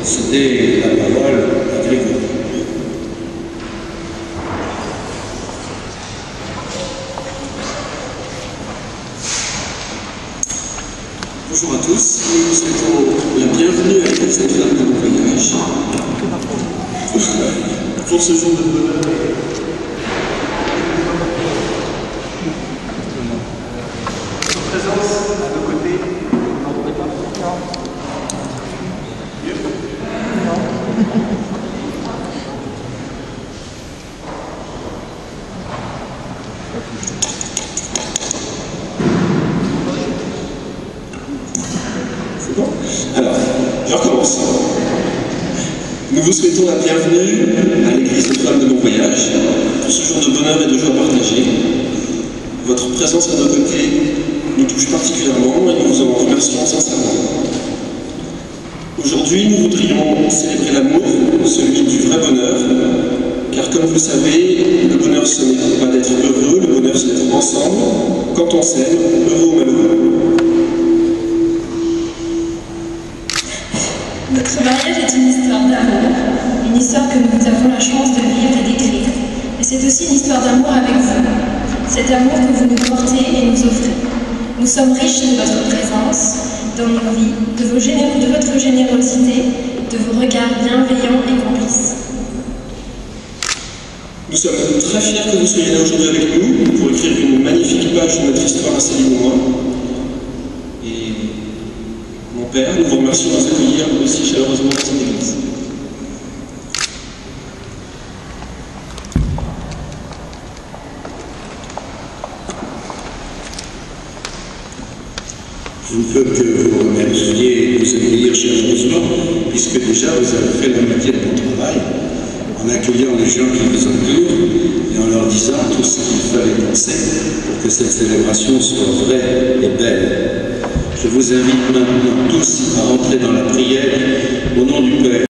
céder la parole à Grégory. Bonjour à tous, nous vous souhaitons la bienvenue à l'église Notre-Dame de Bon Voyage pour ce jour de bonheur. Votre présence à nos côtés. C'est bon? Alors, je recommence. Nous vous souhaitons la bienvenue à l'église Notre-Dame de Bon Voyage pour ce jour de bonheur et de joie partagée. Votre présence à nos côtés nous touche particulièrement et nous vous en remercions sincèrement. Aujourd'hui, nous voudrions célébrer l'amour, celui du vrai bonheur, car comme vous le savez, le bonheur ce n'est pas d'être heureux, le bonheur c'est d'être ensemble, quand on s'aime, heureux ou malheureux. Notre mariage est une histoire d'amour, une histoire que nous avons la chance de vivre et d'écrire. Mais c'est aussi une histoire d'amour avec vous, cet amour que vous nous portez et nous offrez. Nous sommes riches de votre présence dans nos vies, de votre générosité, de vos regards bienveillants et complices. Nous sommes très fiers que vous soyez là aujourd'hui avec nous pour écrire une magnifique page de notre histoire à Céline et moi. Et mon père, nous vous remercions de nous accueillir aussi chaleureusement dans cette église. Je ne peux que vous remercier et vous accueillir chaleureusement, puisque déjà vous avez fait la moitié de mon travail, en accueillant les gens qui vous entourent et en leur disant tout ce qu'il fallait penser pour que cette célébration soit vraie et belle. Je vous invite maintenant tous à rentrer dans la prière au nom du Père.